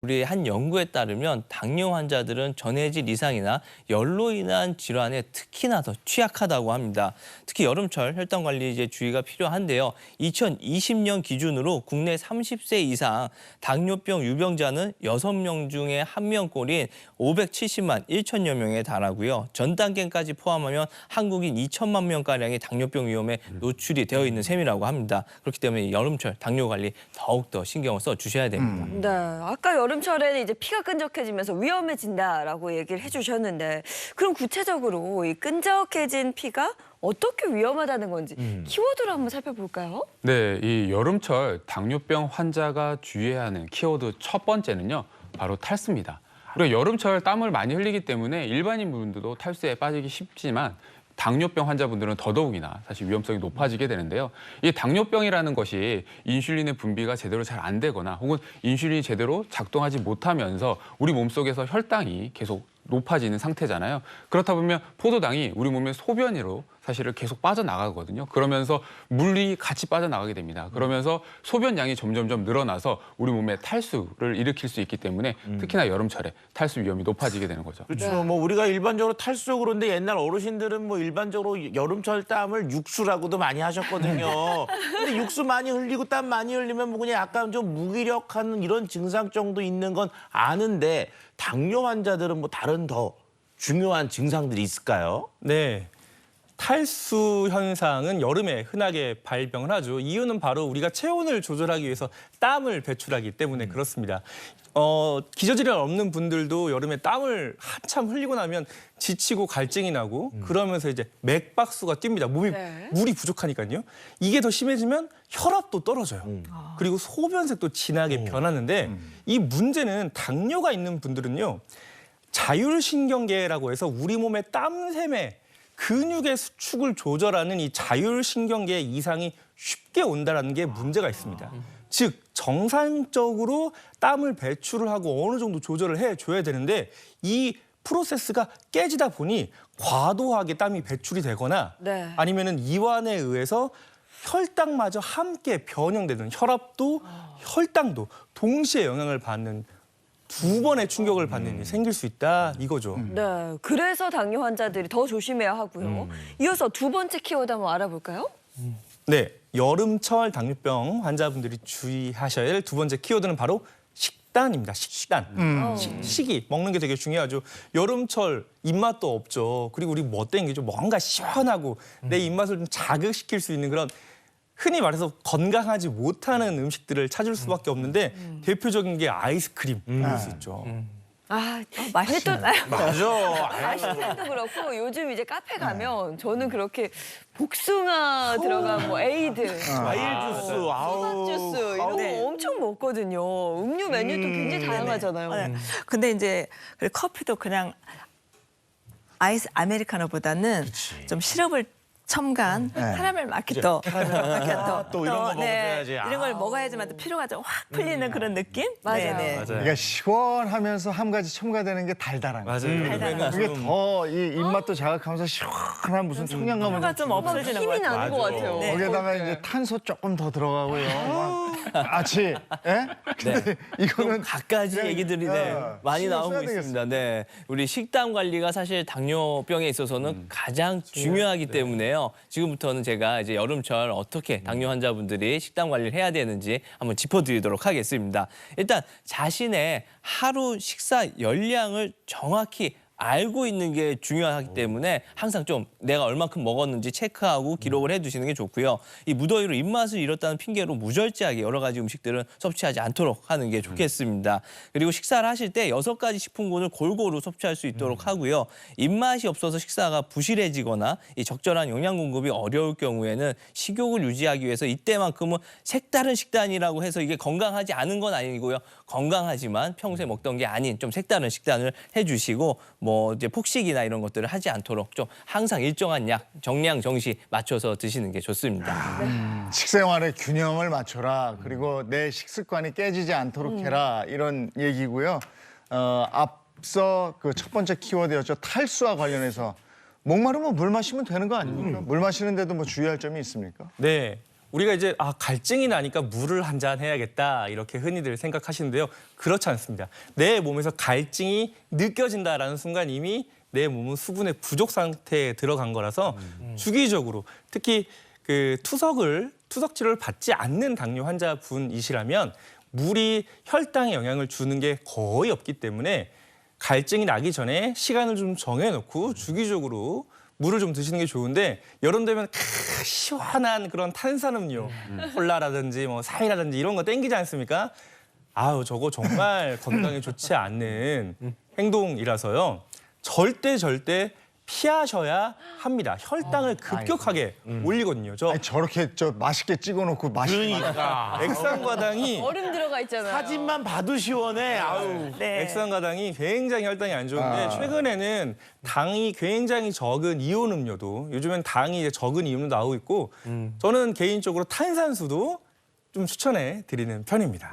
우리 한 연구에 따르면 당뇨 환자들은 전해질 이상이나 열로 인한 질환에 특히나 더 취약하다고 합니다. 특히 여름철 혈당 관리에 주의가 필요한데요. 2020년 기준으로 국내 30세 이상 당뇨병 유병자는 6명 중에 1명꼴인 570만 1천여 명에 달하고요. 전 단계까지 포함하면 한국인 2천만 명가량이 당뇨병 위험에 노출이 되어 있는 셈이라고 합니다. 그렇기 때문에 여름철 당뇨 관리 더욱더 신경을 써주셔야 됩니다. 네, 아까 여름철에는 이제 피가 끈적해지면서 위험해진다라고 얘기를 해주셨는데 그럼 구체적으로 이 끈적해진 피가 어떻게 위험하다는 건지 키워드를 한번 살펴볼까요? 네, 이 여름철 당뇨병 환자가 주의해야 하는 키워드 첫 번째는요, 바로 탈수입니다. 우리가 여름철 땀을 많이 흘리기 때문에 일반인 분들도 탈수에 빠지기 쉽지만 당뇨병 환자분들은 더더욱이나 사실 위험성이 높아지게 되는데요. 이 당뇨병이라는 것이 인슐린의 분비가 제대로 잘 안 되거나 혹은 인슐린이 제대로 작동하지 못하면서 우리 몸속에서 혈당이 계속 높아지는 상태잖아요. 그렇다 보면 포도당이 우리 몸의 소변으로 사실은 계속 빠져나가거든요. 그러면서 물이 같이 빠져나가게 됩니다. 그러면서 소변량이 점점점 늘어나서 우리 몸에 탈수를 일으킬 수 있기 때문에 특히나 여름철에 탈수 위험이 높아지게 되는 거죠. 그렇죠. 뭐 우리가 일반적으로 탈수 그런데 옛날 어르신들은 뭐 일반적으로 여름철 땀을 육수라고도 많이 하셨거든요. 근데 육수 많이 흘리고 땀 많이 흘리면 뭐 그냥 약간 좀 무기력한 이런 증상 정도 있는 건 아는데 당뇨 환자들은 뭐 다른 더 중요한 증상들이 있을까요? 네. 탈수 현상은 여름에 흔하게 발병을 하죠. 이유는 바로 우리가 체온을 조절하기 위해서 땀을 배출하기 때문에 그렇습니다. 기저질환 없는 분들도 여름에 땀을 한참 흘리고 나면 지치고 갈증이 나고 그러면서 이제 맥박수가 뜁니다. 몸이 물이 부족하니까요. 이게 더 심해지면 혈압도 떨어져요. 그리고 소변색도 진하게 변하는데 이 문제는 당뇨가 있는 분들은요. 자율신경계라고 해서 우리 몸의 땀샘에 근육의 수축을 조절하는 이 자율신경계의 이상이 쉽게 온다는 게 문제가 있습니다. 즉 정상적으로 땀을 배출을 하고 어느 정도 조절을 해줘야 되는데 이 프로세스가 깨지다 보니 과도하게 땀이 배출이 되거나 아니면은 이완에 의해서 혈당마저 함께 변형되는 혈압도 혈당도 동시에 영향을 받는 두 번의 충격을 받는 일이 생길 수 있다 이거죠. 네, 그래서 당뇨 환자들이 더 조심해야 하고요. 이어서 두 번째 키워드 한번 알아볼까요? 네, 여름철 당뇨병 환자분들이 주의하셔야 할 두 번째 키워드는 바로 식단입니다. 식단. 식이 먹는 게 되게 중요하죠. 여름철 입맛도 없죠. 그리고 우리 뭐 땡기죠. 뭔가 시원하고 내 입맛을 좀 자극시킬 수 있는 그런 흔히 말해서 건강하지 못하는 음식들을 찾을 수밖에 없는데 대표적인 게 아이스크림일 수 있죠. 맛있나요? 맞아. 아이스크림도 그렇고 요즘 이제 카페 가면 저는 그렇게 복숭아 들어간 뭐 에이드, 과일 주스, 수박 주스 이런 거 엄청 먹거든요. 음료 메뉴도 굉장히 다양하잖아요. 네. 근데 이제 커피도 그냥 아이스 아메리카노보다는 좀 시럽을 첨가한 카라멜 마키토, 또 이런 거 먹어야지. 이런 걸 먹어야지만 또 피로가 좀 확 풀리는 그런 느낌? 맞아요. 맞아요. 그러니까 시원하면서 한 가지 첨가되는 게 달달한 거. 맞아요. 그게 더 이 입맛도 자극하면서 시원한 무슨 청량감을 피로가 좀 없어지는 것 힘이 같아요. 나는 것 같아요. 네. 거기에다가 이제 탄소 조금 더 들어가고요. 아치, 예? 근데 이거는 갖가지 그냥, 얘기들이 많이 신경 나오고 써야 있습니다. 네, 우리 식단 관리가 사실 당뇨병에 있어서는 가장 중요하기 때문에요. 지금부터는 제가 이제 여름철 어떻게 당뇨 환자분들이 식단 관리를 해야 되는지 한번 짚어드리도록 하겠습니다. 일단 자신의 하루 식사 열량을 정확히 알고 있는 게 중요하기 때문에 항상 좀 내가 얼만큼 먹었는지 체크하고 기록을 해두시는 게 좋고요. 이 무더위로 입맛을 잃었다는 핑계로 무절제하게 여러 가지 음식들은 섭취하지 않도록 하는 게 좋겠습니다. 그리고 식사를 하실 때 6가지 식품군을 골고루 섭취할 수 있도록 하고요. 입맛이 없어서 식사가 부실해지거나 이 적절한 영양 공급이 어려울 경우에는 식욕을 유지하기 위해서 이때만큼은 색다른 식단이라고 해서 이게 건강하지 않은 건 아니고요. 건강하지만 평소에 먹던 게 아닌 좀 색다른 식단을 해주시고 뭐 이제 폭식이나 이런 것들을 하지 않도록 좀 항상 일정한 약, 정량, 정시 맞춰서 드시는 게 좋습니다. 식생활의 균형을 맞춰라. 그리고 내 식습관이 깨지지 않도록 해라. 이런 얘기고요. 앞서 그 첫 번째 키워드였죠. 탈수와 관련해서 목마르면 물 마시면 되는 거 아닙니까? 물 마시는데도 뭐 주의할 점이 있습니까? 네, 우리가 이제 갈증이 나니까 물을 한 잔 해야겠다 이렇게 흔히들 생각하시는데요. 그렇지 않습니다. 내 몸에서 갈증이 느껴진다라는 순간 이미 내 몸은 수분의 부족 상태에 들어간 거라서 주기적으로 특히 그 투석 치료를 받지 않는 당뇨 환자분이시라면 물이 혈당에 영향을 주는 게 거의 없기 때문에 갈증이 나기 전에 시간을 좀 정해놓고 주기적으로 물을 좀 드시는 게 좋은데 여름 되면 시원한 그런 탄산음료, 콜라라든지 뭐 사이라든지 이런 거 땡기지 않습니까? 아우 저거 정말 건강에 좋지 않는 행동이라서요. 절대 피하셔야 합니다. 혈당을 급격하게 올리거든요. 아니, 저렇게 맛있게 찍어놓고 맛있게 그러니까 액상과당이 얼음 들어가 있잖아요. 사진만 봐도 시원해. 아우. 네. 액상과당이 굉장히 혈당이 안 좋은데 최근에는 당이 굉장히 적은 이온 음료도 요즘엔 당이 이제 적은 이온 음료도 나오고 있고 저는 개인적으로 탄산수도 좀 추천해 드리는 편입니다.